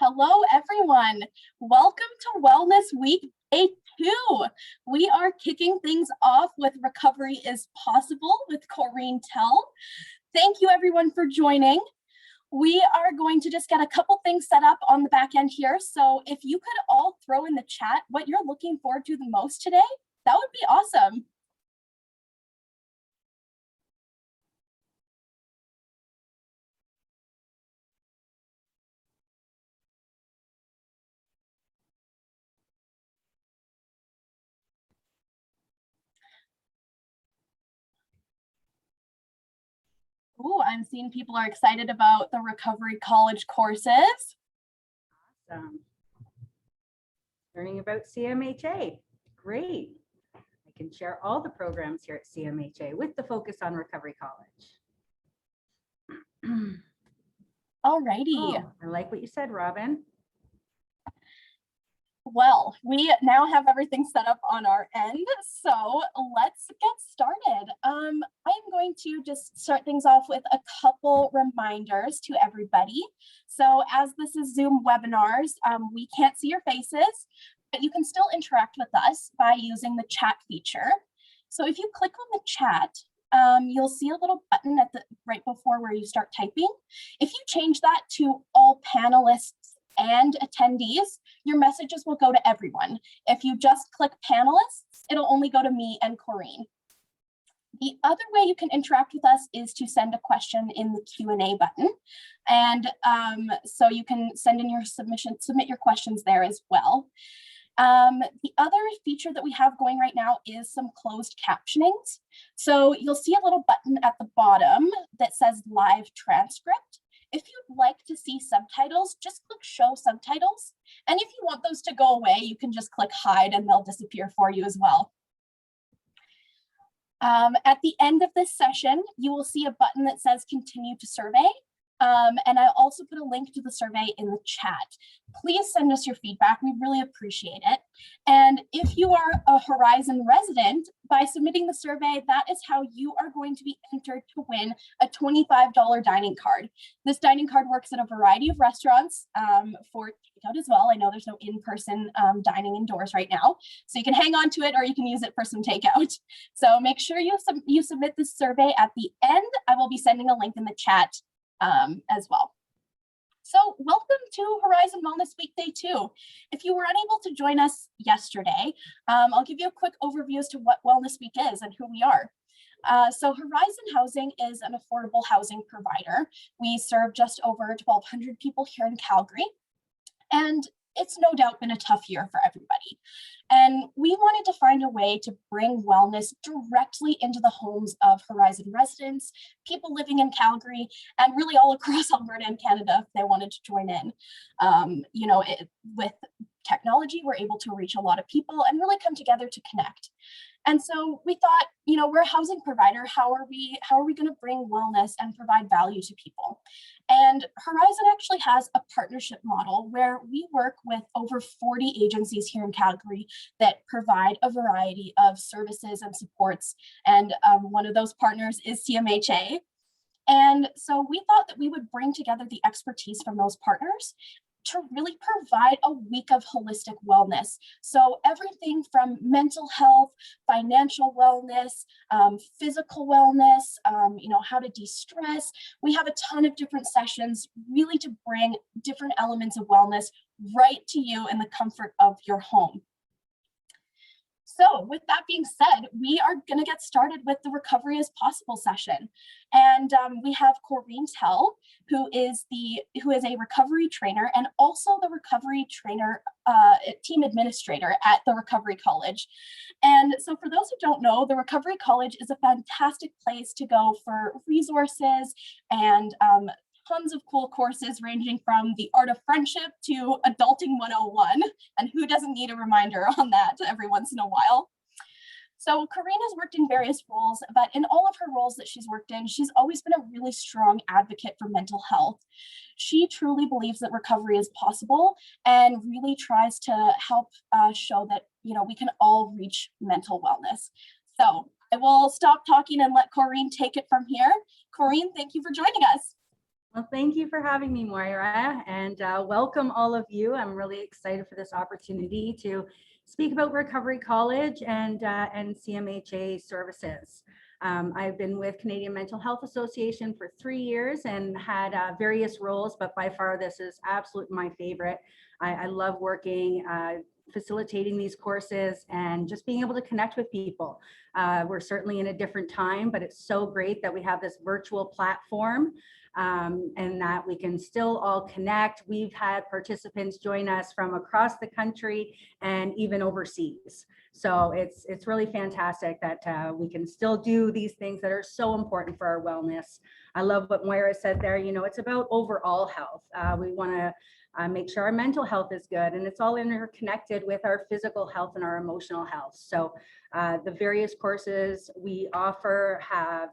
Hello, everyone. Welcome to Wellness Week Day 2. We are kicking things off with Recovery is Possible with Corinne Tell. Thank you, everyone, for joining. We are going to just get a couple things set up on the back end here. So if you could all throw in the chat what you're looking forward to the most today, that would be awesome. Ooh, I'm seeing people are excited about the Recovery College courses. Awesome. Learning about CMHA. Great. I can share all the programs here at CMHA with the focus on Recovery College. Alrighty. Oh, I like what you said, Robin. Well, we now have everything set up on our end, so let's get started. I'm going to just start things off with a couple reminders to everybody. So as this is Zoom webinars, we can't see your faces, but you can still interact with us by using the chat feature. So if you click on the chat, you'll see a little button at the right before where you start typing. If you change that to all panelists and attendees, your messages will go to everyone. If you just click panelists, it'll only go to me and Corinne. The other way you can interact with us is to send a question in the Q&A button. And so you can send in your submit your questions there as well. The other feature that we have going right now is some closed captionings. So you'll see a little button at the bottom that says live transcript. If you'd like to see subtitles, just click show subtitles. And if you want those to go away, you can just click hide and they'll disappear for you as well. At the end of this session, you will see a button that says continue to survey. And I also put a link to the survey in the chat. Please send us your feedback. We really appreciate it. And if you are a Horizon resident, by submitting the survey, that is how you are going to be entered to win a $25 dining card. This dining card works at a variety of restaurants for takeout as well. I know there's no in-person dining indoors right now, so you can hang on to it or you can use it for some takeout. So make sure you submit this survey at the end. I will be sending a link in the chat as well. So welcome to Horizon Wellness Week Day 2. If you were unable to join us yesterday, I'll give you a quick overview as to what Wellness Week is and who we are. So Horizon Housing is an affordable housing provider. We serve just over 1,200 people here in Calgary, and it's no doubt been a tough year for everybody. And we wanted to find a way to bring wellness directly into the homes of Horizon residents, people living in Calgary, and really all across Alberta and Canada if they wanted to join in. With technology, we're able to reach a lot of people and really come together to connect. And so we thought, we're a housing provider. How are we going to bring wellness and provide value to people? And Horizon actually has a partnership model where we work with over 40 agencies here in Calgary that provide a variety of services and supports. And one of those partners is CMHA. And so we thought that we would bring together the expertise from those partners to really provide a week of holistic wellness. So everything from mental health, financial wellness, physical wellness, how to de-stress. We have a ton of different sessions really to bring different elements of wellness right to you in the comfort of your home. So with that being said, we are going to get started with the Recovery is Possible session. And we have Corinne Tell, who is a recovery trainer and also the recovery trainer team administrator at the Recovery College. And so for those who don't know, the Recovery College is a fantastic place to go for resources and tons of cool courses ranging from the art of friendship to adulting 101. And who doesn't need a reminder on that every once in a while? So Corinne has worked in various roles, but in all of her roles that she's worked in, she's always been a really strong advocate for mental health. She truly believes that recovery is possible and really tries to help show that, we can all reach mental wellness. So I will stop talking and let Corinne take it from here. Corinne, thank you for joining us. Well, thank you for having me, Moira, and welcome all of you. I'm really excited for this opportunity to speak about Recovery College and CMHA services. I've been with Canadian Mental Health Association for 3 years and had various roles, but by far this is absolutely my favorite. I love working, facilitating these courses and just being able to connect with people. We're certainly in a different time, but it's so great that we have this virtual platform and that we can still all connect. We've had participants join us from across the country and even overseas. So it's really fantastic that we can still do these things that are so important for our wellness. I love what Moira said there. You know, it's about overall health. We want to make sure our mental health is good, and it's all interconnected with our physical health and our emotional health. So the various courses we offer have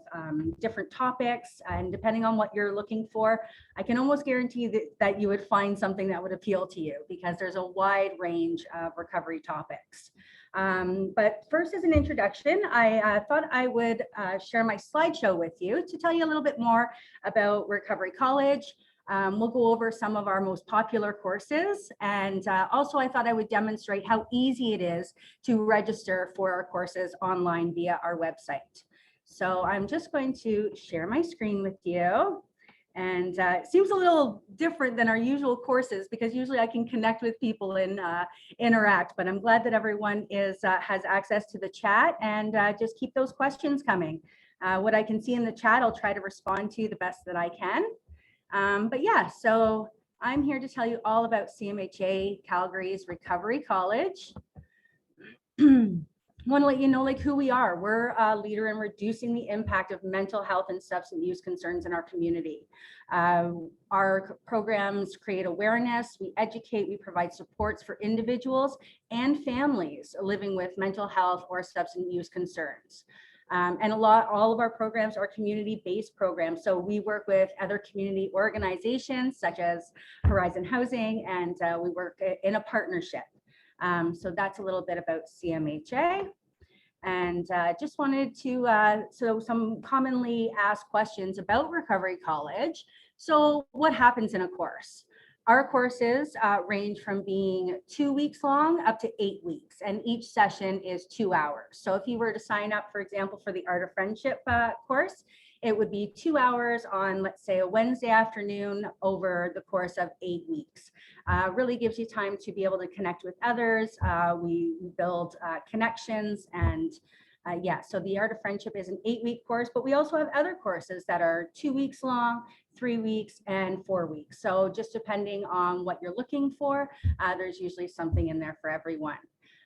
different topics, and depending on what you're looking for, I can almost guarantee that you would find something that would appeal to you, because there's a wide range of recovery topics. But first, as an introduction, I thought I would share my slideshow with you to tell you a little bit more about Recovery College. We'll go over some of our most popular courses, and also I thought I would demonstrate how easy it is to register for our courses online via our website. So I'm just going to share my screen with you. And it seems a little different than our usual courses, because usually I can connect with people and interact, but I'm glad that everyone has access to the chat, and just keep those questions coming. What I can see in the chat, I'll try to respond to the best that I can. But yeah, so I'm here to tell you all about CMHA Calgary's Recovery College. Want to let you know who we are. We're a leader in reducing the impact of mental health and substance use concerns in our community. Our programs create awareness, we educate, we provide supports for individuals and families living with mental health or substance use concerns. And all of our programs are community-based programs. So we work with other community organizations such as Horizon Housing, and we work in a partnership. So that's a little bit about CMHA. And just wanted to, so some commonly asked questions about Recovery College. So what happens in a course? Our courses range from being 2 weeks long up to 8 weeks, and each session is 2 hours. So if you were to sign up, for example, for the Art of Friendship course, it would be 2 hours on, let's say, a Wednesday afternoon over the course of 8 weeks. Really gives you time to be able to connect with others. We build connections, and yeah, so the Art of Friendship is an 8-week course, but we also have other courses that are 2 weeks long, 3 weeks, and 4 weeks. So just depending on what you're looking for, there's usually something in there for everyone.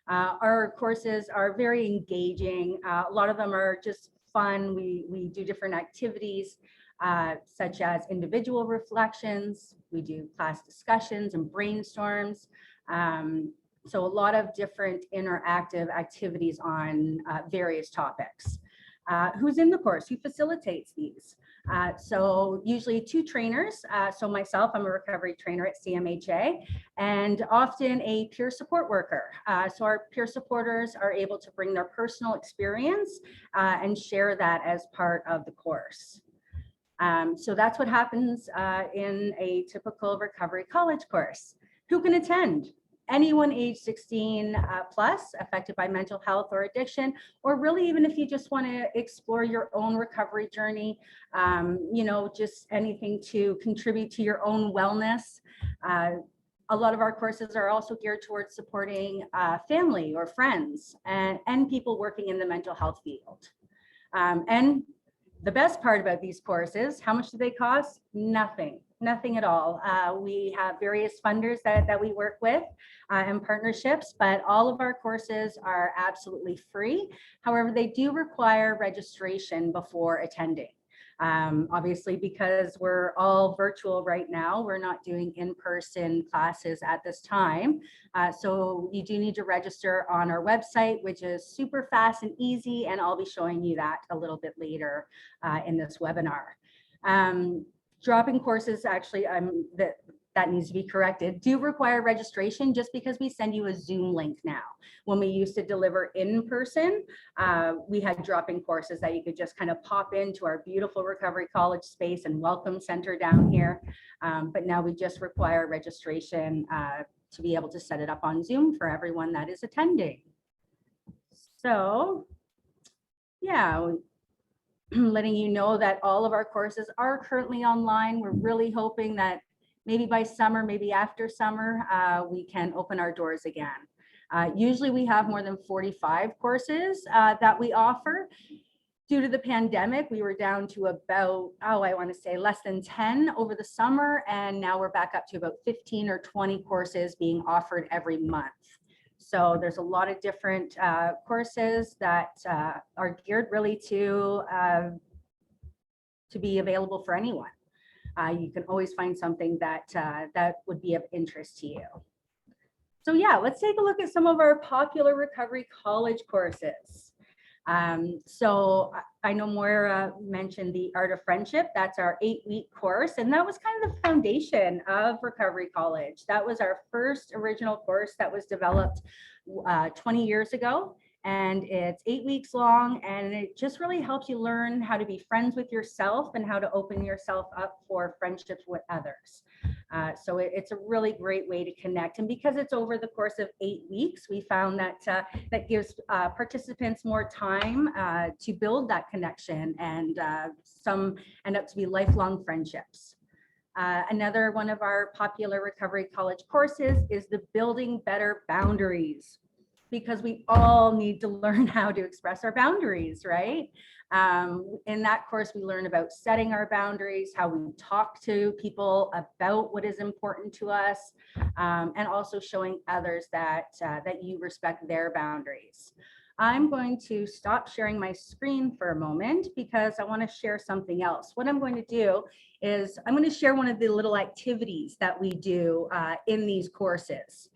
Our courses are very engaging. A lot of them are just fun. We do different activities such as individual reflections. We do class discussions and brainstorms. So a lot of different interactive activities on various topics. Who's in the course? Who facilitates these? So usually 2 trainers. So myself, I'm a recovery trainer at CMHA, and often a peer support worker. So our peer supporters are able to bring their personal experience and share that as part of the course. So that's what happens in a typical Recovery College course. Who can attend? Anyone age 16 plus affected by mental health or addiction, or really even if you just want to explore your own recovery journey, you know, just anything to contribute to your own wellness. A lot of our courses are also geared towards supporting family or friends and people working in the mental health field. And the best part about these courses, how much do they cost? Nothing. Nothing at all. We have various funders that we work with and partnerships, but all of our courses are absolutely free. However, they do require registration before attending. Obviously, because we're all virtual right now, we're not doing in-person classes at this time. So you do need to register on our website, which is super fast and easy, and I'll be showing you that a little bit later in this webinar. Dropping courses, actually, that needs to be corrected, do require registration just because we send you a Zoom link now. When we used to deliver in person, we had drop-in courses that you could just kind of pop into our beautiful Recovery College space and welcome center down here. But now we just require registration to be able to set it up on Zoom for everyone that is attending. So yeah, letting you know that all of our courses are currently online. We're really hoping that maybe by summer, maybe after summer, we can open our doors again. Usually we have more than 45 courses that we offer. Due to the pandemic, we were down to about, I want to say less than 10 over the summer. And now we're back up to about 15 or 20 courses being offered every month. So there's a lot of different courses that are geared really to be available for anyone. You can always find something that that would be of interest to you. So yeah, let's take a look at some of our popular Recovery College courses. So I know Moira mentioned the Art of Friendship. That's our 8-week course. And that was kind of the foundation of Recovery College. That was our first original course that was developed 20 years ago. And it's 8 weeks long, and it just really helps you learn how to be friends with yourself and how to open yourself up for friendships with others. So it's a really great way to connect. And because it's over the course of 8 weeks, we found that that gives participants more time to build that connection, and some end up to be lifelong friendships. Another one of our popular Recovery College courses is the Building Better Boundaries, because we all need to learn how to express our boundaries, right? In that course, we learn about setting our boundaries, how we talk to people about what is important to us, and also showing others that, that you respect their boundaries. I'm going to stop sharing my screen for a moment because I want to share something else. What I'm going to do is I'm going to share one of the little activities that we do in these courses.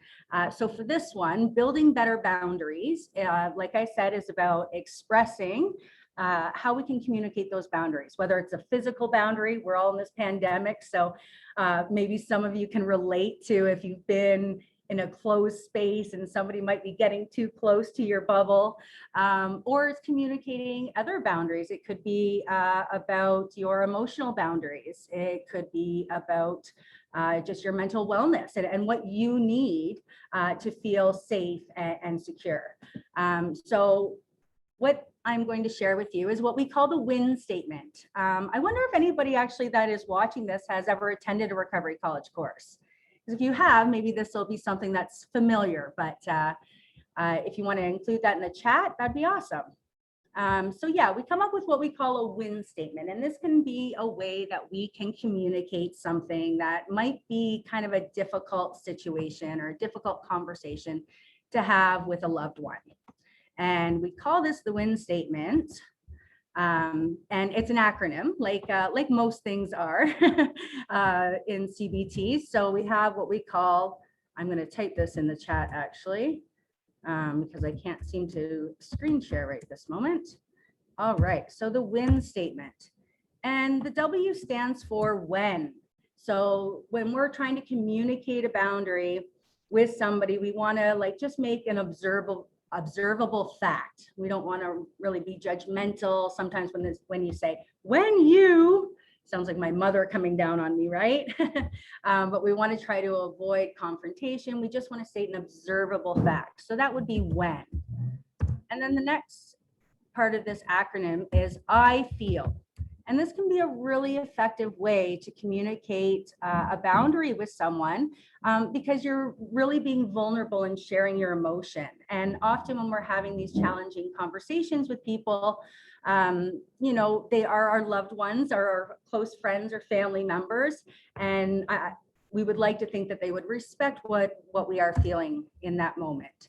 So for this one, Building Better Boundaries, like I said, is about expressing how we can communicate those boundaries, whether it's a physical boundary. We're all in this pandemic, so maybe some of you can relate to if you've been in a closed space and somebody might be getting too close to your bubble, or it's communicating other boundaries. It could be about your emotional boundaries. It could be about just your mental wellness and what you need to feel safe and secure. So what I'm going to share with you is what we call the WIN statement. I wonder if anybody actually that is watching this has ever attended a Recovery College course. Because if you have, maybe this will be something that's familiar, but if you want to include that in the chat, that'd be awesome. So yeah, we come up with what we call a WIN statement, and this can be a way that we can communicate something that might be kind of a difficult situation or a difficult conversation to have with a loved one. And we call this the WIN statement. And it's an acronym, like most things are in CBT. So we have what we call, I'm going to type this in the chat actually, because I can't seem to screen share right this moment. All right, so the WIN statement. And the W stands for when. So when we're trying to communicate a boundary with somebody, we want to just make an observable fact. We don't want to really be judgmental. Sometimes when you say, when you, sounds like my mother coming down on me, right? But we want to try to avoid confrontation. We just want to state an observable fact. So that would be when. And then the next part of this acronym is I feel. And this can be a really effective way to communicate a boundary with someone because you're really being vulnerable and sharing your emotion. And often when we're having these challenging conversations with people, you know, they are our loved ones or our close friends or family members. And we would like to think that they would respect what we are feeling in that moment.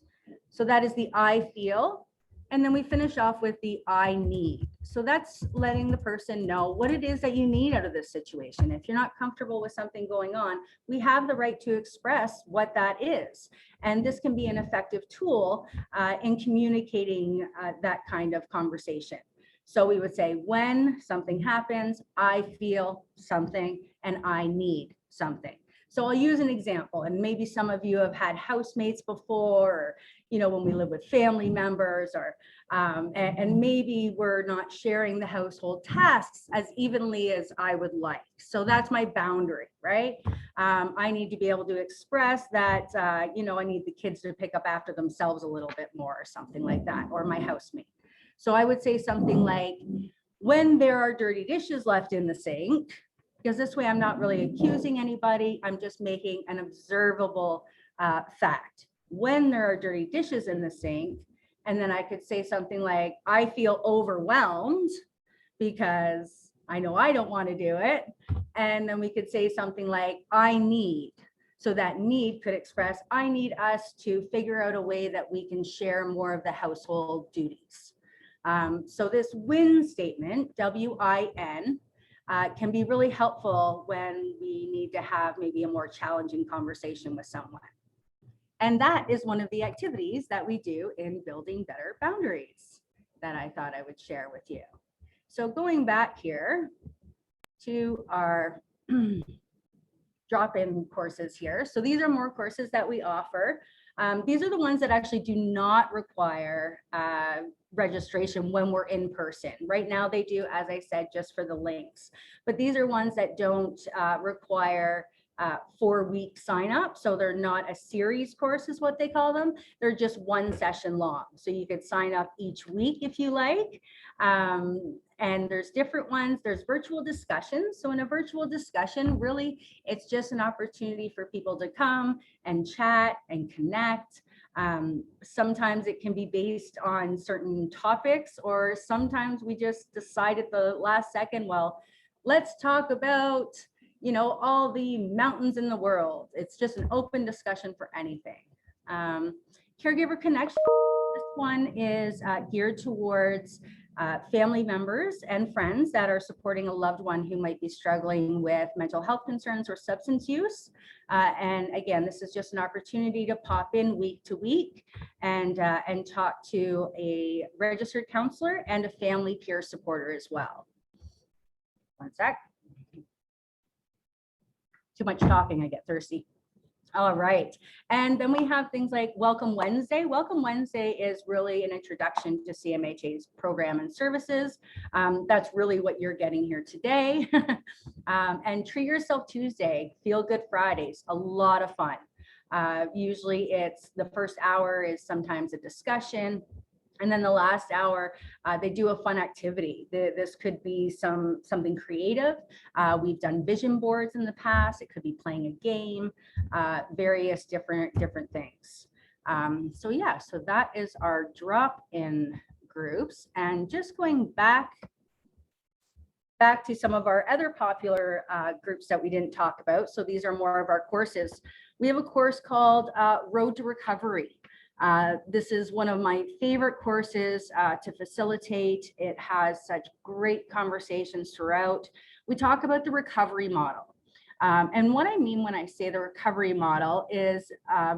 So that is the I feel. And then we finish off with the I need. So that's letting the person know what it is that you need out of this situation. If you're not comfortable with something going on, we have the right to express what that is. And this can be an effective tool in communicating that kind of conversation. So we would say, when something happens, I feel something and I need something. So I'll use an example, and maybe some of you have had housemates before, or, when we live with family members, or and maybe we're not sharing the household tasks as evenly as I would like. So that's my boundary, right? I need to be able to express that, I need the kids to pick up after themselves a little bit more, or something like that, or my housemate. So I would say something like, when there are dirty dishes left in the sink, because this way I'm not really accusing anybody, I'm just making an observable fact. When there are dirty dishes in the sink, and then I could say something like, I feel overwhelmed because I know I don't want to do it. And then we could say something like, I need. So that need could express, I need us to figure out a way that we can share more of the household duties. So this win statement, W-I-N, can be really helpful when we need to have maybe a more challenging conversation with someone. And that is one of the activities that we do in building better boundaries that I thought I would share with you. So going back here to our drop-in courses here. So these are more courses that we offer. These are the ones that actually do not require registration when we're in person. Right now they do, as I said, just for the links. But these are ones that don't require 4-week sign up. So they're not a series course is what they call them. They're just one session long. So you could sign up each week if you like. And there's different ones. There's virtual discussions. So in a virtual discussion, really, it's just an opportunity for people to come and chat and connect. Sometimes it can be based on certain topics, or sometimes we just decide at the last second, well, let's talk about, all the mountains in the world. It's just an open discussion for anything. Caregiver connection. This one is geared towards family members and friends that are supporting a loved one who might be struggling with mental health concerns or substance use. And again, this is just an opportunity to pop in week to week and talk to a registered counselor and a family peer supporter as well. One sec. Too much talking, I get thirsty. All right. And then we have things like Welcome Wednesday. Welcome Wednesday is really an introduction to CMHA's program and services. That's really what you're getting here today. And Treat Yourself Tuesday, Feel Good Fridays, a lot of fun. Usually it's the first hour is sometimes a discussion. And then the last hour, they do a fun activity. This could be something creative. We've done vision boards in the past. It could be playing a game, various different things. So yeah, so that is our drop-in groups. And just going back to some of our other popular groups that we didn't talk about. So these are more of our courses. We have a course called Road to Recovery. This is one of my favorite courses to facilitate. It has such great conversations throughout. We talk about the recovery model. And what I mean when I say the recovery model is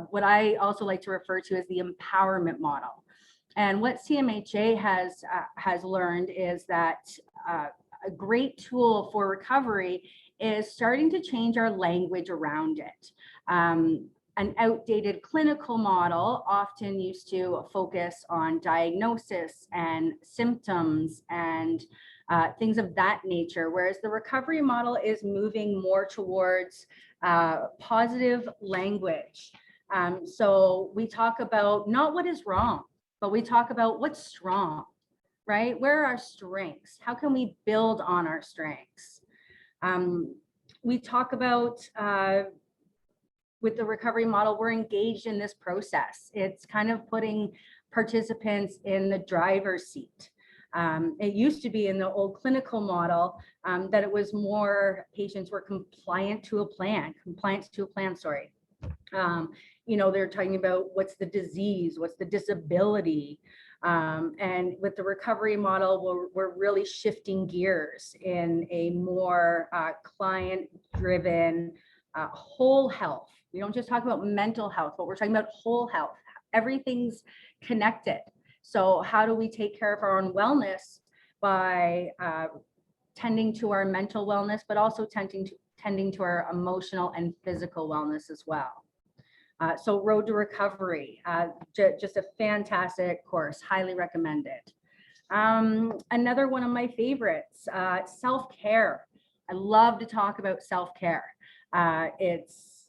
what I also like to refer to as the empowerment model. And what CMHA has learned is that a great tool for recovery is starting to change our language around it. An outdated clinical model often used to focus on diagnosis and symptoms and things of that nature, whereas the recovery model is moving more towards positive language. So we talk about not what is wrong, but we talk about what's strong, right? Where are our strengths? How can we build on our strengths? We talk about with the recovery model, we're engaged in this process. It's kind of putting participants in the driver's seat. It used to be in the old clinical model that it was more patients were compliant to a plan, sorry. They're talking about what's the disease, what's the disability. And with the recovery model, we're really shifting gears in a more client-driven whole health. We don't just talk about mental health, but we're talking about whole health. Everything's connected. So how do we take care of our own wellness by tending to our mental wellness, but also tending tending to our emotional and physical wellness as well. So Road to Recovery, just a fantastic course, highly recommended. Another one of my favorites, SelfCare. I love to talk about SelfCare. It's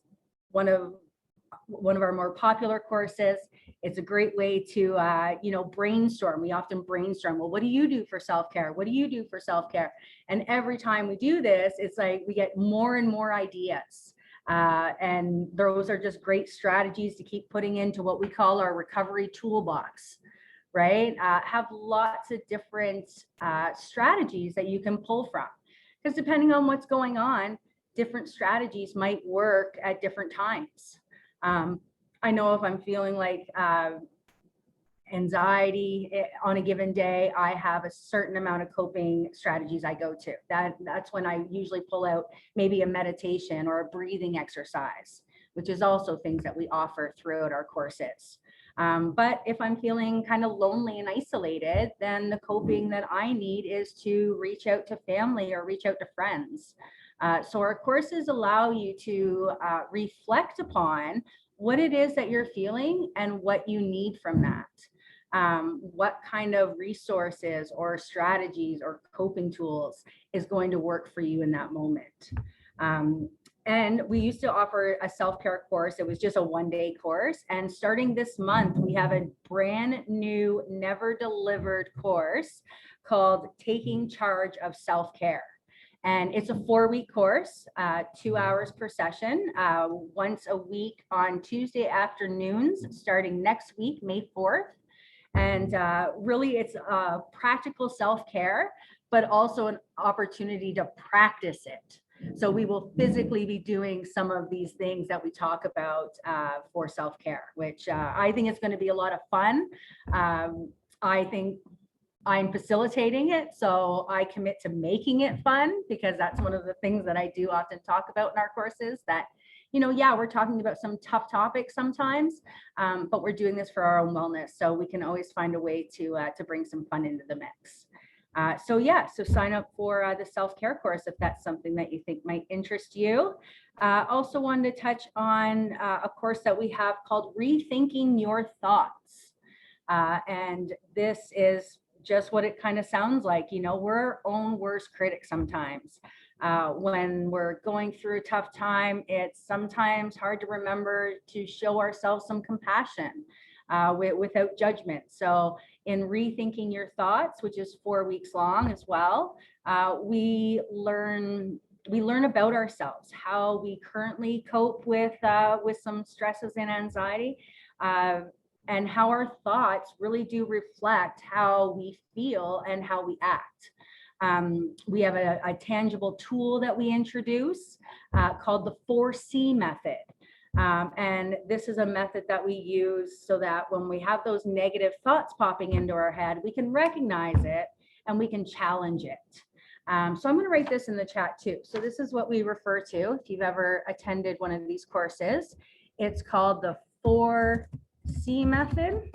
one of our more popular courses. It's a great way to, brainstorm. We often brainstorm. Well, what do you do for self-care? What do you do for self-care? And every time we do this, it's like we get more and more ideas. And those are just great strategies to keep putting into what we call our recovery toolbox, right? Have lots of different strategies that you can pull from. Because depending on what's going on, different strategies might work at different times. I know if I'm feeling like anxiety on a given day, I have a certain amount of coping strategies I go to. That's when I usually pull out maybe a meditation or a breathing exercise, which is also things that we offer throughout our courses. But if I'm feeling kind of lonely and isolated, then the coping that I need is to reach out to family or reach out to friends. So our courses allow you to reflect upon what it is that you're feeling and what you need from that. What kind of resources or strategies or coping tools is going to work for you in that moment. And we used to offer a self-care course. It was just a one-day course. And starting this month, we have a brand new, never delivered course called Taking Charge of Self-Care. And it's a 4-week course, 2 hours per session, once a week on Tuesday afternoons, starting next week, May 4th. And really it's practical self-care, but also an opportunity to practice it. So we will physically be doing some of these things that we talk about for self-care, which I think it's going to be a lot of fun. I think I'm facilitating it, so I commit to making it fun, because that's one of the things that I do often talk about in our courses, that, yeah, we're talking about some tough topics sometimes, but we're doing this for our own wellness. So we can always find a way to bring some fun into the mix. So sign up for the self-care course if that's something that you think might interest you. Also wanted to touch on a course that we have called Rethinking Your Thoughts. And this is just what it kind of sounds like. We're our own worst critic sometimes. When we're going through a tough time, it's sometimes hard to remember to show ourselves some compassion without judgment. So in Rethinking Your Thoughts, which is 4 weeks long as well, we learn about ourselves, how we currently cope with some stresses and anxiety, and how our thoughts really do reflect how we feel and how we act. We have a tangible tool that we introduce called the 4C method. And this is a method that we use so that when we have those negative thoughts popping into our head, we can recognize it and we can challenge it. So I'm going to write this in the chat too. So this is what we refer to, if you've ever attended one of these courses. It's called the 4C method.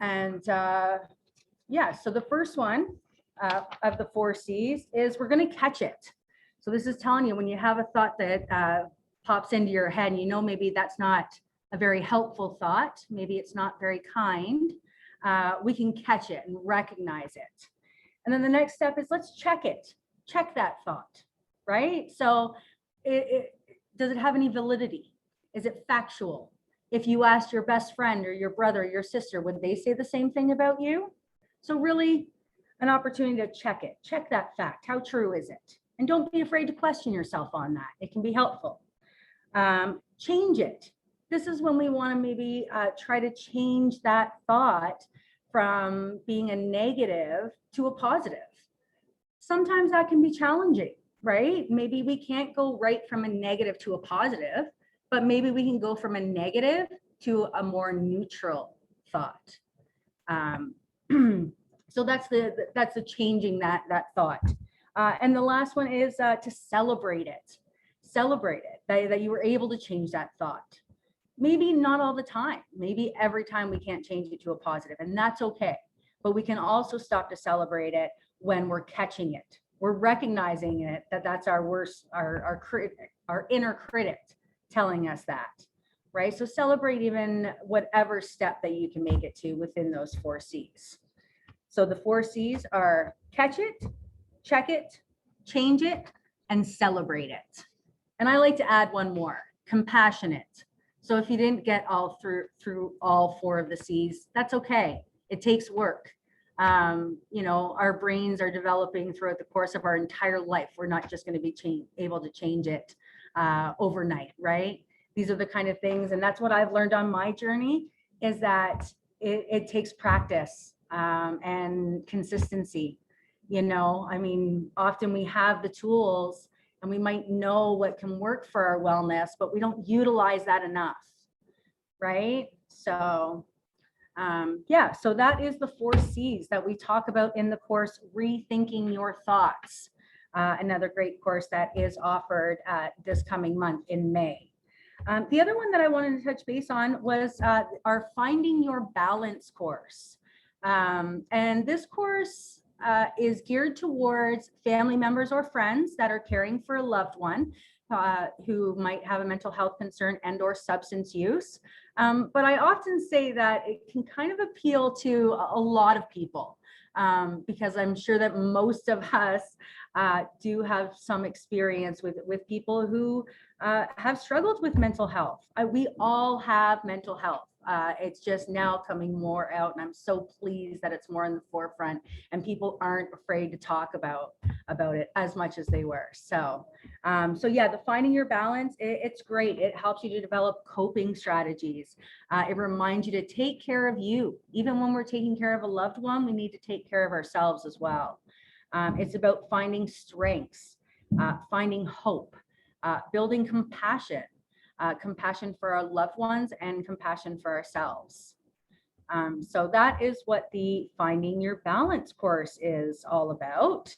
And so the first one of the 4 C's is we're going to catch it. So this is telling you when you have a thought that pops into your head, and maybe that's not a very helpful thought, maybe it's not very kind, we can catch it and recognize it. And then the next step is let's check it. Check that thought, right? So does it have any validity? Is it factual? If you asked your best friend or your brother or your sister, would they say the same thing about you? So really an opportunity to check it. Check that fact. How true is it? And don't be afraid to question yourself on that. It can be helpful. Change it. This is when we want to maybe try to change that thought from being a negative to a positive. Sometimes that can be challenging, right? Maybe we can't go right from a negative to a positive, but maybe we can go from a negative to a more neutral thought. So that's the changing that thought. And the last one is to celebrate it. Celebrate it, that you were able to change that thought. Maybe not all the time. Maybe every time we can't change it to a positive, and that's okay. But we can also stop to celebrate it when we're catching it, We're recognizing it, that's our worst, our inner critic telling us that, right? So celebrate even whatever step that you can make it to within those 4 C's. So the 4 C's are catch it, check it, change it, and celebrate it. And I like to add one more, compassionate. So if you didn't get all through all 4 of the C's, that's okay. It takes work. You know, our brains are developing throughout the course of our entire life. We're not just going to be able to change it overnight, right? These are the kind of things, and that's what I've learned on my journey, is that it takes practice and consistency. You know, I mean, often we have the tools and we might know what can work for our wellness, but we don't utilize that enough, right? So yeah, so that is the 4 C's that we talk about in the course, Rethinking Your Thoughts, another great course that is offered this coming month in May. The other one that I wanted to touch base on was our Finding Your Balance course. And this course is geared towards family members or friends that are caring for a loved one who might have a mental health concern and or substance use. But I often say that it can kind of appeal to a lot of people because I'm sure that most of us do have some experience with people who have struggled with mental health. We all have mental health. It's just now coming more out, and I'm so pleased that it's more in the forefront and people aren't afraid to talk about it as much as they were. So yeah, the Finding Your Balance, it's great. It helps you to develop coping strategies. It reminds you to take care of you. Even when we're taking care of a loved one, we need to take care of ourselves as well. It's about finding strengths, finding hope, building compassion, compassion for our loved ones and compassion for ourselves. So that is what the Finding Your Balance course is all about.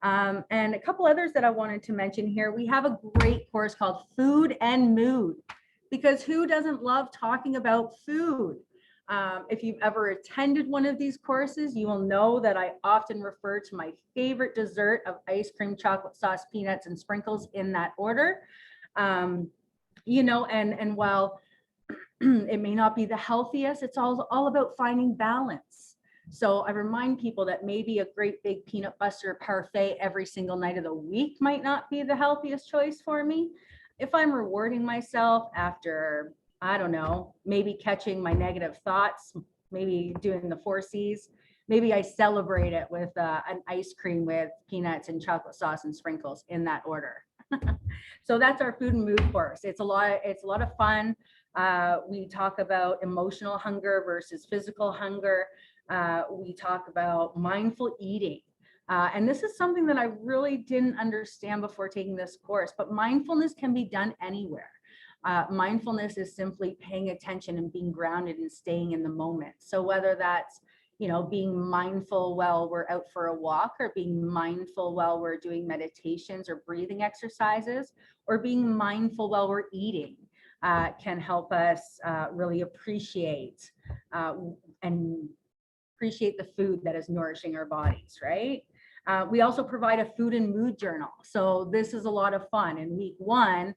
And a couple others that I wanted to mention here. We have a great course called Food and Mood, because who doesn't love talking about food? If you've ever attended one of these courses, you will know that I often refer to my favorite dessert of ice cream, chocolate sauce, peanuts, and sprinkles in that order. You know, and while it may not be the healthiest, it's all about finding balance. So I remind people that maybe a great big peanut butter parfait every single night of the week might not be the healthiest choice for me. If I'm rewarding myself after, I don't know, maybe catching my negative thoughts, maybe doing the 4 C's, maybe I celebrate it with an ice cream with peanuts and chocolate sauce and sprinkles in that order. So that's our Food and Mood course. It's a lot of fun. We talk about emotional hunger versus physical hunger. We talk about mindful eating. And this is something that I really didn't understand before taking this course, but mindfulness can be done anywhere. Mindfulness is simply paying attention and being grounded and staying in the moment. So whether that's, you know, being mindful while we're out for a walk, or being mindful while we're doing meditations or breathing exercises, or being mindful while we're eating, can help us really appreciate and appreciate the food that is nourishing our bodies, right? We also provide a food and mood journal. So this is a lot of fun. In week 1,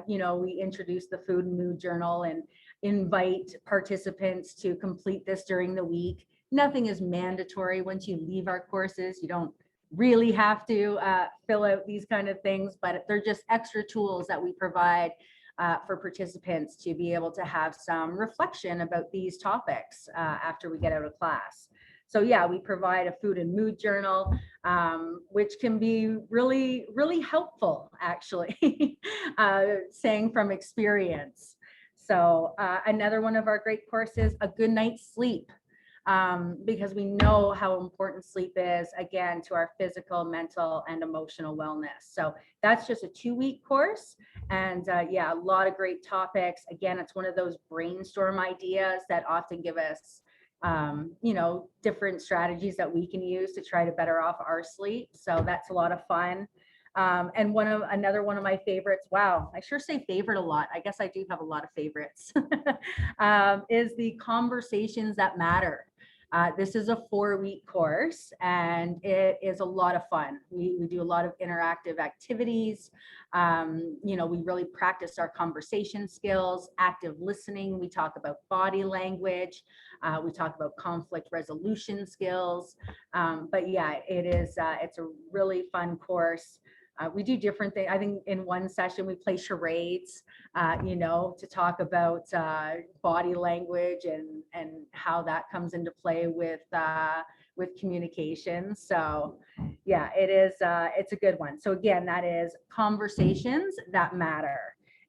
you know, we introduce the food and mood journal and invite participants to complete this during the week. Nothing is mandatory once you leave our courses. You don't really have to fill out these kind of things, but they're just extra tools that we provide for participants to be able to have some reflection about these topics after we get out of class. So yeah, we provide a food and mood journal, which can be really, really helpful, actually, saying from experience. So another one of our great courses, a good night's sleep, because we know how important sleep is, again, to our physical, mental, and emotional wellness. So that's just a 2-week course. And yeah, a lot of great topics. Again, it's one of those brainstorm ideas that often give us you know, different strategies that we can use to try to better off our sleep. So that's a lot of fun. And another one of my favorites, wow, I sure say favorite a lot. I guess I do have a lot of favorites, is the Conversations That Matter. This is a 4-week course, and it is a lot of fun. We do a lot of interactive activities. You know, we really practice our conversation skills, active listening. We talk about body language. We talk about conflict resolution skills. But yeah, it's a really fun course. We do different things. I think in one session we play charades, you know, to talk about body language and how that comes into play with communication. So yeah, it's a good one. So again, that is Conversations That Matter,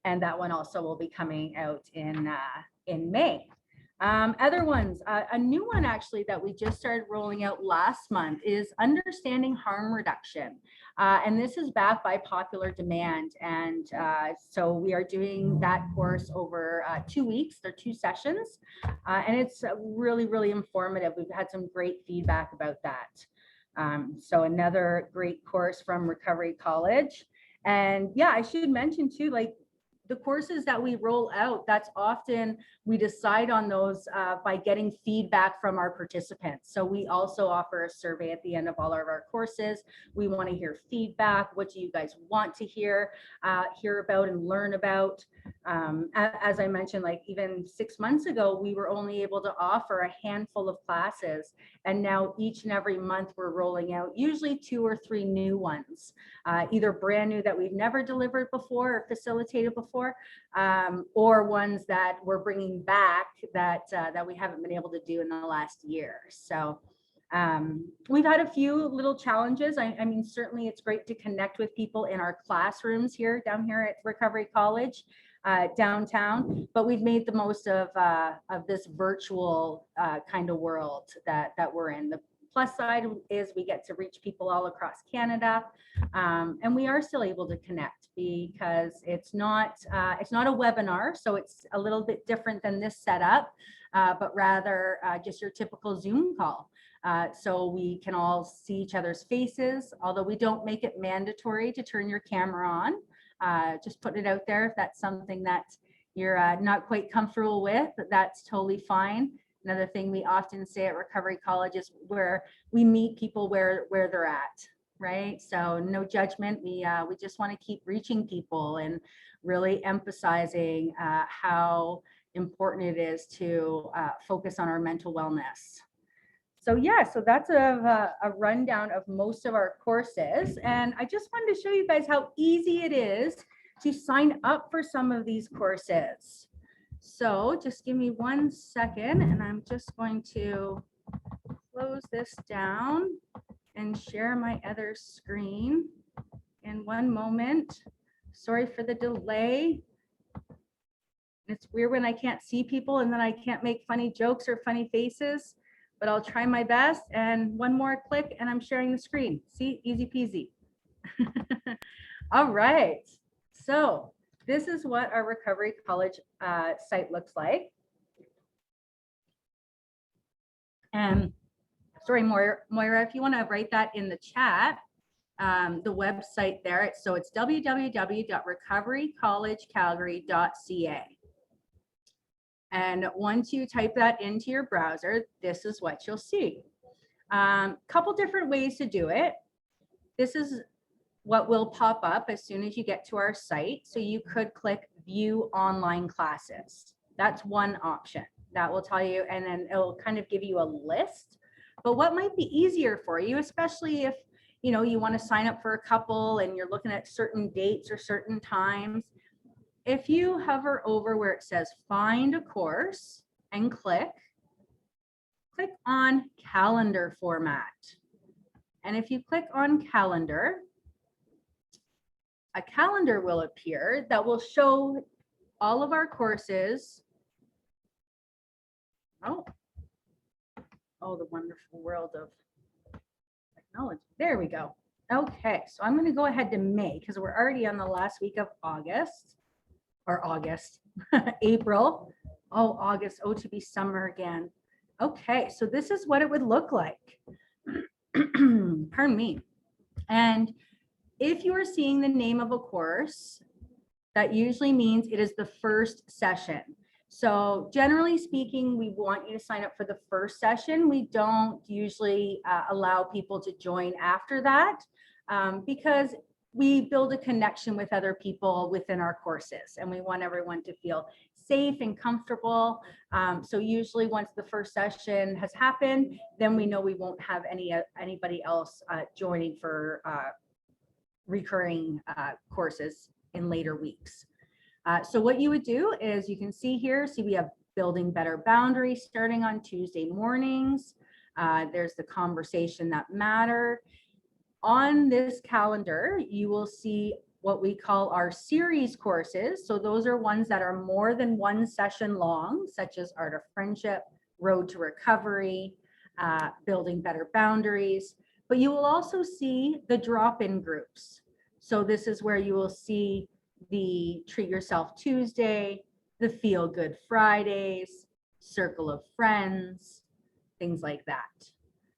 and that one also will be coming out in May. Other ones, a new one actually that we just started rolling out last month is Understanding Harm Reduction. And this is backed by popular demand. And so we are doing that course over 2 weeks. They're 2 sessions. And it's really, really informative. We've had some great feedback about that. So another great course from Recovery College. And yeah, I should mention too, like, the courses that we roll out, that's often we decide on those by getting feedback from our participants. So we also offer a survey at the end of all of our courses. We want to hear feedback. What do you guys want to hear about and learn about? As I mentioned, like even 6 months ago, we were only able to offer a handful of classes. And now each and every month we're rolling out usually 2 or 3 new ones, either brand new that we've never delivered before or facilitated before, or ones that we're bringing back that we haven't been able to do in the last year. So we've had a few little challenges. I mean, certainly it's great to connect with people in our classrooms down here at Recovery College downtown, but we've made the most of this virtual kind of world that we're in. The plus side is we get to reach people all across Canada, and we are still able to connect because it's not a webinar, so it's a little bit different than this setup, but rather just your typical Zoom call. So we can all see each other's faces, although we don't make it mandatory to turn your camera on. Just put it out there if that's something that you're not quite comfortable with, that's totally fine. Another thing we often say at Recovery College is where we meet people where they're at, right? So no judgment. We just want to keep reaching people and really emphasizing how important it is to focus on our mental wellness. So yeah, so that's a rundown of most of our courses. And I just wanted to show you guys how easy it is to sign up for some of these courses. So just give me 1 second, and I'm just going to close this down and share my other screen in 1 moment. Sorry for the delay. It's weird when I can't see people and then I can't make funny jokes or funny faces, but I'll try my best. And 1 more click and I'm sharing the screen. See, easy peasy. All right. So this is what our Recovery College site looks like. And sorry, Moira, if you want to write that in the chat, the website there. So it's www.recoverycollegecalgary.ca. And once you type that into your browser, this is what you'll see. Couple different ways to do it. This is what will pop up as soon as you get to our site. So you could click View Online Classes. That's one option. That will tell you, and then it'll kind of give you a list. But what might be easier for you, especially if you want to sign up for a couple and you're looking at certain dates or certain times, if you hover over where it says Find a Course and click on Calendar format. And if you click on Calendar, a calendar will appear that will show all of our courses. Oh, the wonderful world of technology. There we go. Okay, so I'm going to go ahead to May because we're already on the last week of April. Oh, August. Oh, to be summer again. Okay, so this is what it would look like. Pardon me. And if you are seeing the name of a course, that usually means it is the first session. So generally speaking, we want you to sign up for the first session. We don't usually allow people to join after that because we build a connection with other people within our courses, and we want everyone to feel safe and comfortable. So usually once the first session has happened, then we know we won't have anybody else joining for recurring courses in later weeks. So what you would do is, you can see here, we have building better boundaries starting on Tuesday mornings. There's the conversation that matter. On this calendar, you will see what we call our series courses. So those are ones that are more than one session long, such as Art of Friendship, Road to Recovery, Building Better Boundaries. But you will also see the drop-in groups. So this is where you will see the Treat Yourself Tuesday, the Feel Good Fridays, Circle of Friends, things like that.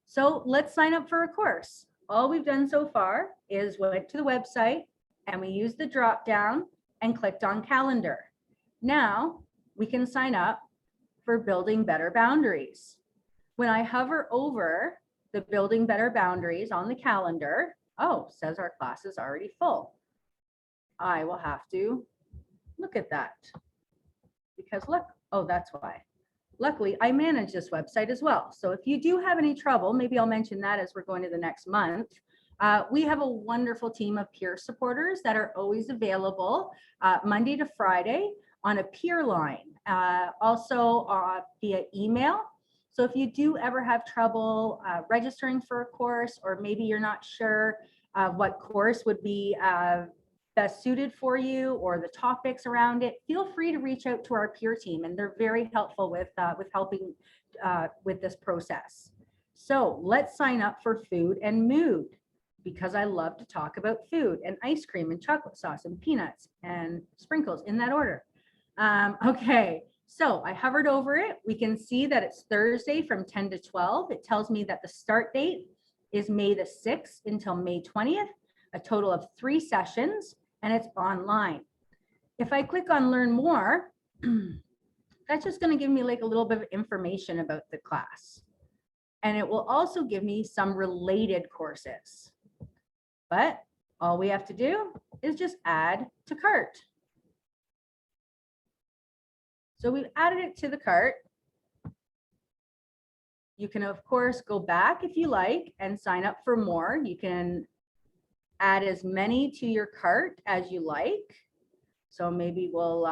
So let's sign up for a course. All we've done so far is went to the website and we used the drop down and clicked on calendar. Now we can sign up for Building Better Boundaries. When I hover over the Building Better Boundaries on the calendar, oh, says our class is already full. I will have to look at that because look, oh, that's why. Luckily, I manage this website as well. So if you do have any trouble, maybe I'll mention that as we're going to the next month. We have a wonderful team of peer supporters that are always available Monday to Friday on a peer line, also via email. So if you do ever have trouble registering for a course, or maybe you're not sure what course would be best suited for you or the topics around it, feel free to reach out to our peer team, and they're very helpful with helping with this process. So let's sign up for Food and Mood, because I love to talk about food and ice cream and chocolate sauce and peanuts and sprinkles in that order. Okay, so I hovered over it. We can see that it's Thursday from 10 to 12. It tells me that the start date is May the 6th until May 20th, a total of 3 sessions, and it's online. If I click on Learn More, that's just going to give me like a little bit of information about the class. And it will also give me some related courses. But all we have to do is just add to cart. So we've added it to the cart. You can, of course, go back if you like and sign up for more. You can add as many to your cart as you like. So maybe we'll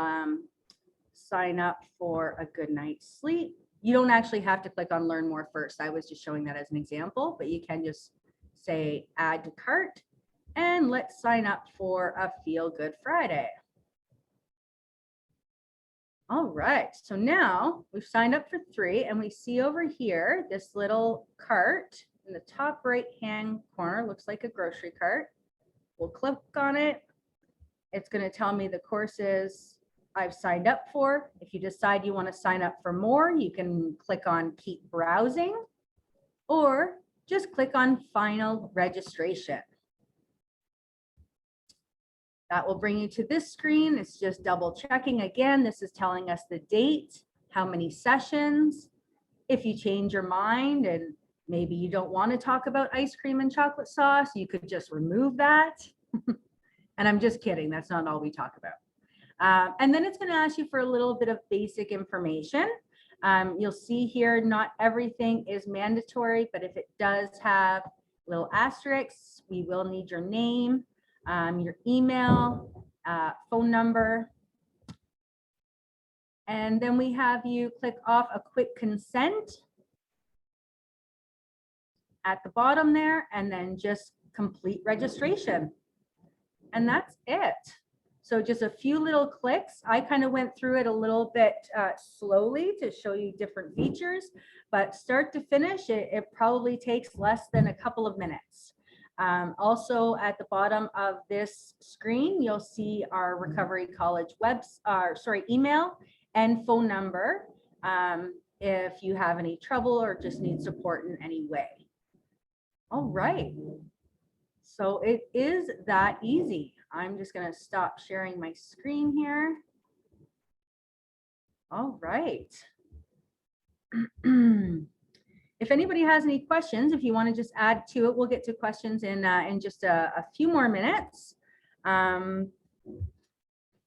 sign up for a good night's sleep. You don't actually have to click on Learn More first. I was just showing that as an example, but you can just say Add to Cart, and let's sign up for a Feel Good Friday. All right, so now we've signed up for 3, and we see over here this little cart in the top right-hand corner, looks like a grocery cart. We'll click on it. It's going to tell me the courses I've signed up for. If you decide you want to sign up for more, you can click on Keep Browsing, or just click on Final Registration. That will bring you to this screen. It's just double checking again. This is telling us the date, how many sessions. If you change your mind and maybe you don't want to talk about ice cream and chocolate sauce, you could just remove that. And I'm just kidding. That's not all we talk about. And then it's going to ask you for a little bit of basic information. You'll see here, not everything is mandatory, but if it does have little asterisks, we will need your name, your email, phone number. And then we have you click off a quick consent at the bottom there, and then just complete registration. And that's it. So just a few little clicks. I kind of went through it a little bit slowly to show you different features, but start to finish, it probably takes less than a couple of minutes. Also at the bottom of this screen, you'll see our Recovery College email and phone number if you have any trouble or just need support in any way. All right. So it is that easy. I'm just going to stop sharing my screen here. All right. If anybody has any questions, if you want to just add to it, we'll get to questions in just a few more minutes.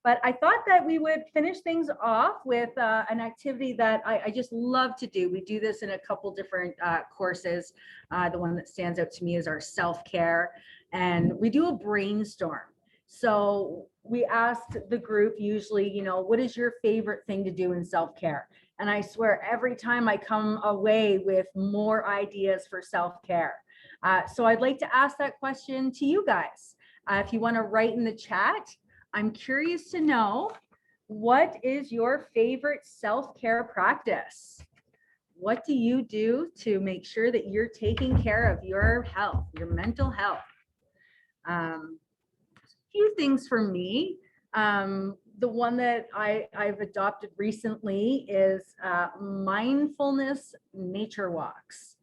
But I thought that we would finish things off with an activity that I just love to do. We do this in a couple different courses. The one that stands out to me is our self-care, and we do a brainstorm. So we asked the group usually, you know, what is your favorite thing to do in self-care? And I swear every time I come away with more ideas for self-care. So I'd like to ask that question to you guys. If you want to write in the chat, I'm curious to know, what is your favorite self-care practice? What do you do to make sure that you're taking care of your health, your mental health? A few things for me. The one that I've adopted recently is mindfulness nature walks.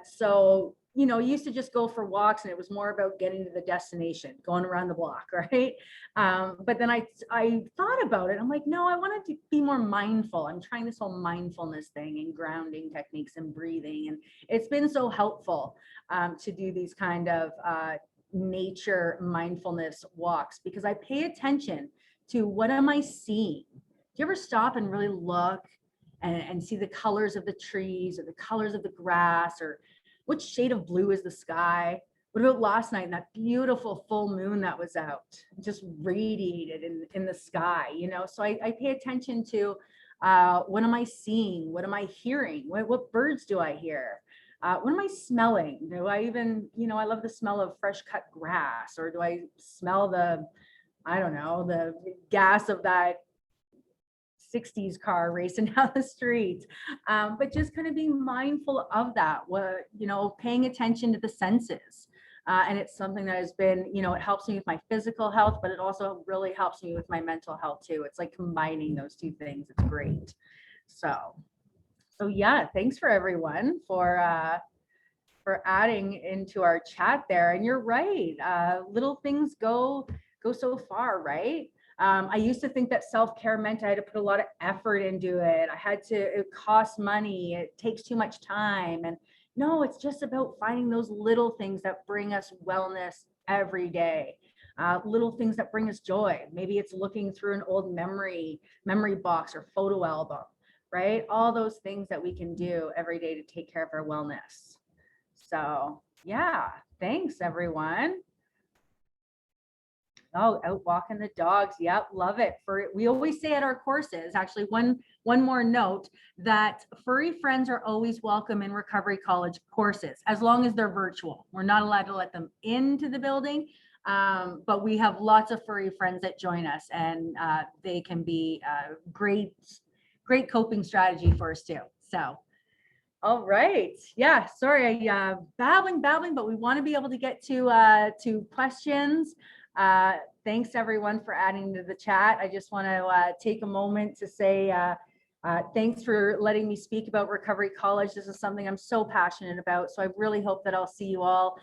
So, you know, used to just go for walks and it was more about getting to the destination, going around the block, right? But then I thought about it. I'm like, no, I wanted to be more mindful. I'm trying this whole mindfulness thing and grounding techniques and breathing. And it's been so helpful to do these kind of nature mindfulness walks, because I pay attention to what am I seeing? Do you ever stop and really look and see the colors of the trees or the colors of the grass, or what shade of blue is the sky? What about last night and that beautiful full moon that was out, just radiated in the sky, you know? So I pay attention to what am I seeing? What am I hearing? What birds do I hear? What am I smelling? Do I even, you know, I love the smell of fresh cut grass, or do I smell the, I don't know, the gas of that 60s car racing down the street? But just kind of being mindful of that, what, you know, paying attention to the senses. And it's something that has been, you know, it helps me with my physical health, but it also really helps me with my mental health too. It's like combining those two things. It's great. So yeah, thanks for everyone for adding into our chat there. And you're right, little things go so far, right? I used to think that self-care meant I had to put a lot of effort into it. It costs money, it takes too much time. And no, it's just about finding those little things that bring us wellness every day. Little things that bring us joy. Maybe it's looking through an old memory box or photo album, right? All those things that we can do every day to take care of our wellness. So yeah, thanks everyone. Oh, out walking the dogs. Yep, love it. We always say at our courses, actually one more note, that furry friends are always welcome in Recovery College courses, as long as they're virtual. We're not allowed to let them into the building, but we have lots of furry friends that join us, and they can be great coping strategy for us too. So, all right. Yeah, sorry, babbling, but we want to be able to get to questions. Thanks everyone for adding to the chat. I just want to take a moment to say thanks for letting me speak about Recovery College. This is something I'm so passionate about. So I really hope that I'll see you all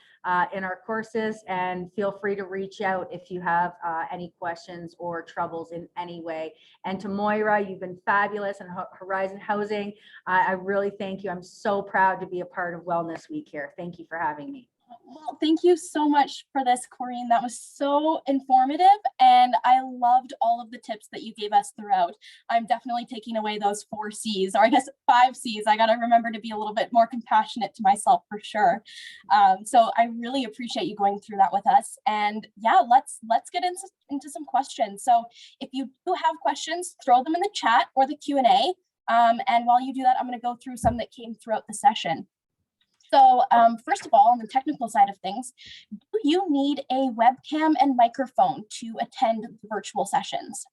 in our courses, and feel free to reach out if you have any questions or troubles in any way. And to Moira, you've been fabulous, and Horizon Housing, I really thank you. I'm so proud to be a part of Wellness Week here. Thank you for having me. Well, thank you so much for this, Corinne. That was so informative, and I loved all of the tips that you gave us throughout. I'm definitely taking away those 4 C's, or I guess 5 C's. I got to remember to be a little bit more compassionate to myself for sure. So I really appreciate you going through that with us. And yeah, let's get into some questions. So if you do have questions, throw them in the chat or the Q&A. And while you do that, I'm going to go through some that came throughout the session. So first of all, on the technical side of things, do you need a webcam and microphone to attend the virtual sessions?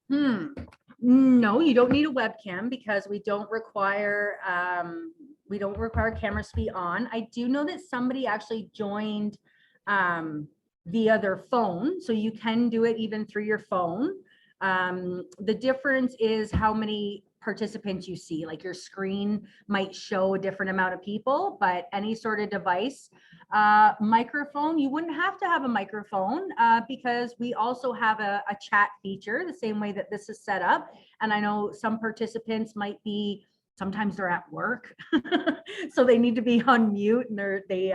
No, you don't need a webcam, because we don't require cameras to be on. I do know that somebody actually joined via their phone, so you can do it even through your phone. The difference is how many participants you see. Like your screen might show a different amount of people, but any sort of device Microphone, you wouldn't have to have a microphone because we also have a chat feature the same way that this is set up. And I know some participants might be, sometimes they're at work, so they need to be on mute and they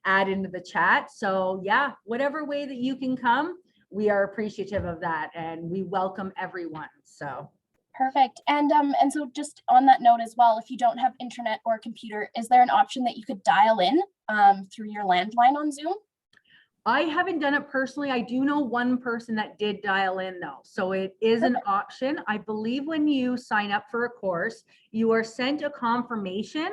add into the chat. So yeah, whatever way that you can come, we are appreciative of that and we welcome everyone. So. Perfect. And so just on that note as well, if you don't have internet or a computer, is there an option that you could dial in through your landline on Zoom? I haven't done it personally. I do know one person that did dial in though. So it is an option. I believe when you sign up for a course, you are sent a confirmation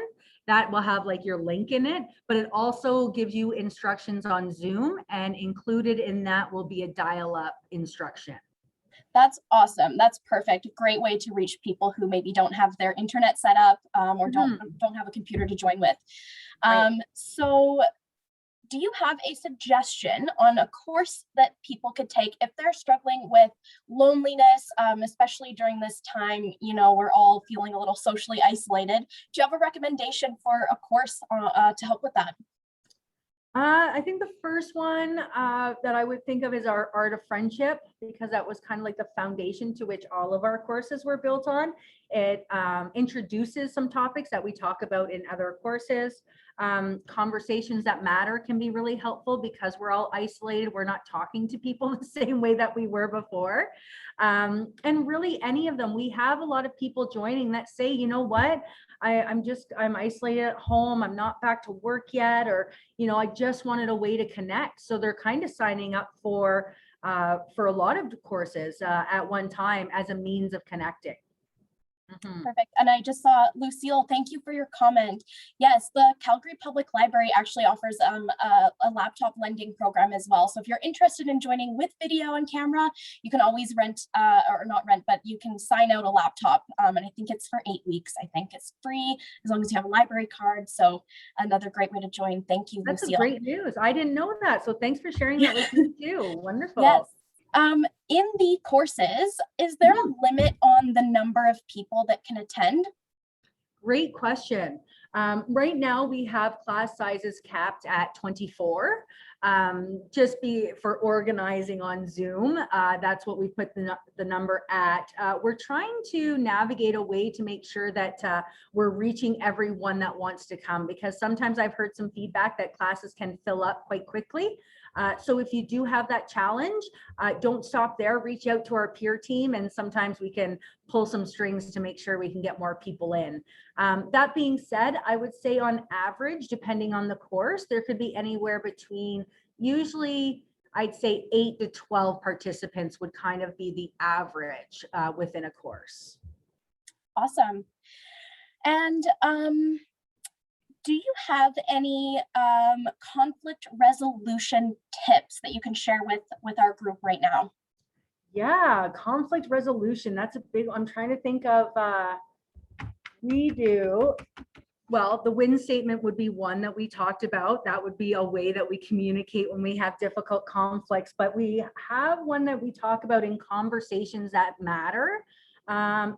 that will have like your link in it, but it also gives you instructions on Zoom, and included in that will be a dial-up instruction. That's awesome. That's perfect. Great way to reach people who maybe don't have their internet set up or don't have a computer to join with. Right. So do you have a suggestion on a course that people could take if they're struggling with loneliness, especially during this time, you know, we're all feeling a little socially isolated. Do you have a recommendation for a course to help with that? I think the first one that I would think of is our Art of Friendship, because that was kind of like the foundation to which all of our courses were built on. It introduces some topics that we talk about in other courses. Conversations that matter can be really helpful because we're all isolated. We're not talking to people the same way that we were before. And really any of them, we have a lot of people joining that say, you know what, I'm isolated at home. I'm not back to work yet, or, you know, I just wanted a way to connect. So they're kind of signing up for a lot of courses at one time as a means of connecting. Perfect. And I just saw, Lucille, thank you for your comment. Yes, the Calgary Public Library actually offers a laptop lending program as well. So if you're interested in joining with video and camera, you can always rent, or not rent, but you can sign out a laptop. And I think it's for 8 weeks. I think it's free as long as you have a library card. So another great way to join. Thank you, That's Lucille. great news. I didn't know that. So thanks for sharing that with me too. Wonderful. Yes. In the courses, is there a limit on the number of people that can attend? Great question. Right now we have class sizes capped at 24. Just for organizing on Zoom. That's what we put the number at. We're trying to navigate a way to make sure that we're reaching everyone that wants to come, because sometimes I've heard some feedback that classes can fill up quite quickly. So if you do have that challenge, don't stop there, reach out to our peer team, and sometimes we can pull some strings to make sure we can get more people in. That being said, I would say on average, depending on the course, there could be anywhere between, usually I'd say 8 to 12 participants would kind of be the average within a course. Awesome. And do you have any conflict resolution tips that you can share with our group right now? Yeah, conflict resolution. That's a big, I'm trying to think of, we do, well, the win statement would be one that we talked about. That would be a way that we communicate when we have difficult conflicts, but we have one that we talk about in conversations that matter.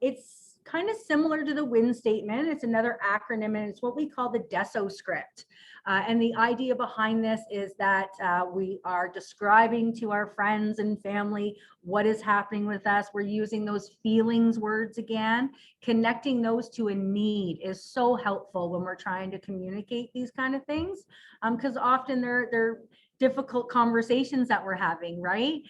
It's kind of similar to the win statement. It's another acronym, and it's what we call the Deso Script. And the idea behind this is that we are describing to our friends and family what is happening with us. We're using those feelings words again. Connecting those to a need is so helpful when we're trying to communicate these kind of things, because often they're difficult conversations that we're having, right?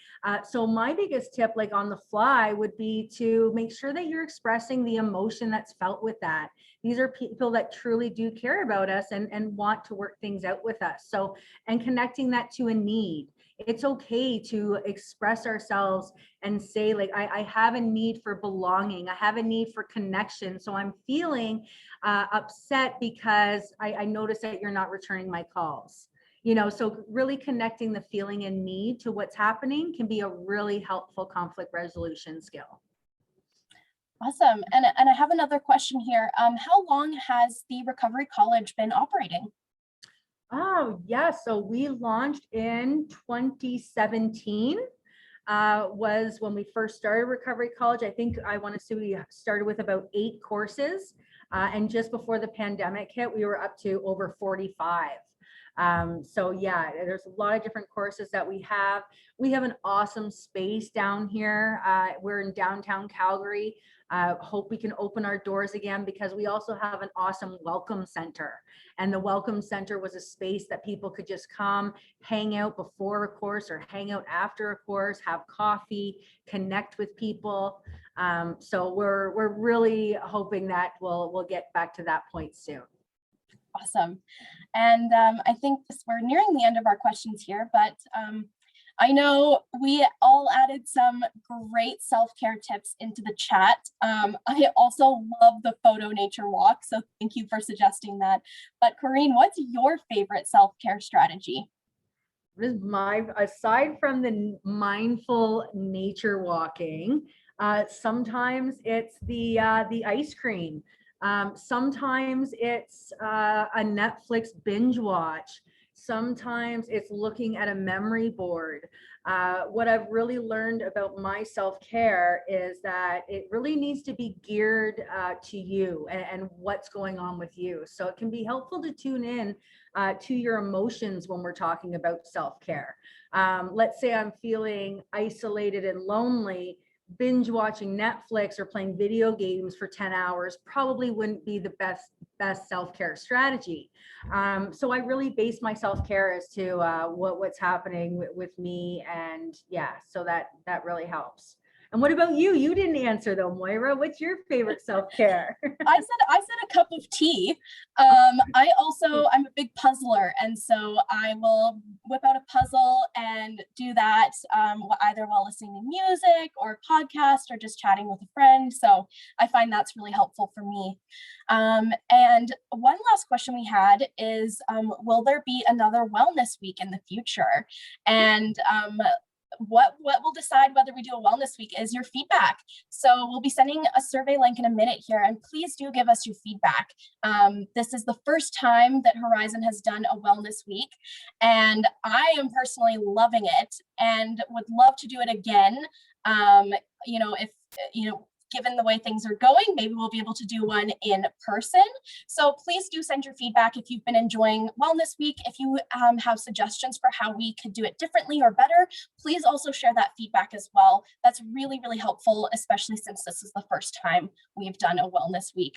So my biggest tip, like on the fly, would be to make sure that you're expressing the emotion that's felt with that. These are people that truly do care about us and want to work things out with us. So, and connecting that to a need. It's okay to express ourselves and say, like, I have a need for belonging. I have a need for connection. So I'm feeling upset because I noticed that you're not returning my calls. You know, so really connecting the feeling and need to what's happening can be a really helpful conflict resolution skill. Awesome. And I have another question here. How long has the Recovery College been operating? Oh, yeah. So we launched in 2017. Was when we first started Recovery College. I think I want to say we started with about 8 courses. And just before the pandemic hit, we were up to over 45. So yeah, there's a lot of different courses that we have. We have an awesome space down here. We're in downtown Calgary. Hope we can open our doors again, because we also have an awesome welcome center. And the welcome center was a space that people could just come, hang out before a course or hang out after a course, have coffee, connect with people. So we're really hoping that we'll get back to that point soon. Awesome. And I think we're nearing the end of our questions here, but I know we all added some great self-care tips into the chat. I also love the photo nature walk, so thank you for suggesting that. But Corinne, what's your favorite self-care strategy? Aside from the mindful nature walking, sometimes it's the ice cream. Sometimes it's a Netflix binge watch. Sometimes it's looking at a memory board. What I've really learned about my self-care is that it really needs to be geared to you and what's going on with you. So it can be helpful to tune in to your emotions when we're talking about self-care. Let's say I'm feeling isolated and lonely. Binge watching Netflix or playing video games for 10 hours probably wouldn't be the best self-care strategy. So I really base my self-care as to what's happening with me, and yeah, so that really helps. And what about you? You didn't answer though, Moira. What's your favorite self-care? I said a cup of tea. I'm a big puzzler, and so I will whip out a puzzle and do that either while listening to music or podcast or just chatting with a friend. So I find that's really helpful for me. And one last question we had is, will there be another wellness week in the future? And what will decide whether we do a wellness week is your feedback. So we'll be sending a survey link in a minute here, and please do give us your feedback. This is the first time that Horizon has done a wellness week, and I am personally loving it and would love to do it again. If given the way things are going, maybe we'll be able to do one in person. So please do send your feedback if you've been enjoying Wellness Week. If you have suggestions for how we could do it differently or better, please also share that feedback as well. That's really, really helpful, especially since this is the first time we've done a Wellness Week.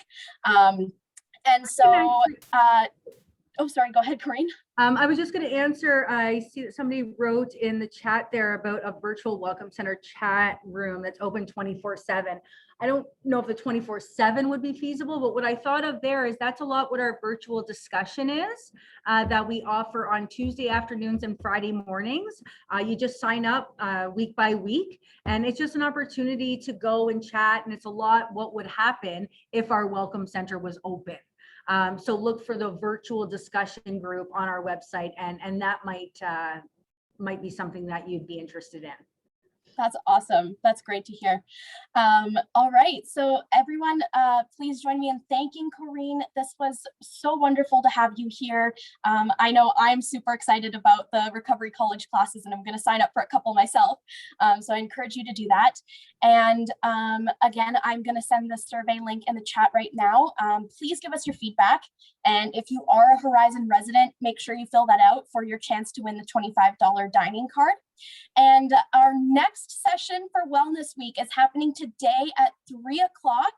Oh, sorry, go ahead, Corinne. I was just going to answer. I see that somebody wrote in the chat there about a virtual welcome center chat room that's open 24/7. I don't know if the 24/7 would be feasible, but what I thought of there is that's a lot what our virtual discussion is that we offer on Tuesday afternoons and Friday mornings. You just sign up week by week, and it's just an opportunity to go and chat. And it's a lot what would happen if our welcome center was open. So look for the virtual discussion group on our website, and that might be something that you'd be interested in. That's awesome. That's great to hear. All right. So everyone, please join me in thanking Corinne. This was so wonderful to have you here. I know I'm super excited about the Recovery College classes, and I'm going to sign up for a couple myself. So I encourage you to do that. And again, I'm going to send the survey link in the chat right now. Please give us your feedback. And if you are a Horizon resident, make sure you fill that out for your chance to win the $25 dining card. And our next session for Wellness Week is happening today at 3 o'clock.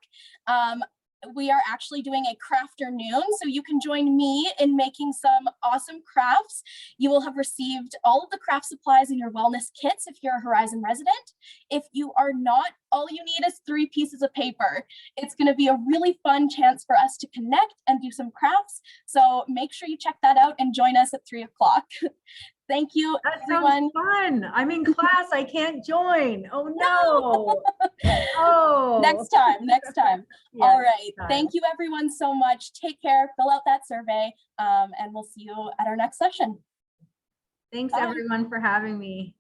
We are actually doing a crafternoon, so you can join me in making some awesome crafts. You will have received all of the craft supplies in your wellness kits if you're a Horizon resident. If you are not, all you need is 3 pieces of paper. It's going to be a really fun chance for us to connect and do some crafts. So make sure you check that out and join us at 3 o'clock. Thank you, everyone. That sounds fun. I'm in class. I can't join. Oh, no. Oh. Next time. Yeah, all right. Thank you, everyone, so much. Take care. Fill out that survey, and we'll see you at our next session. Thanks, Bye. everyone, for having me.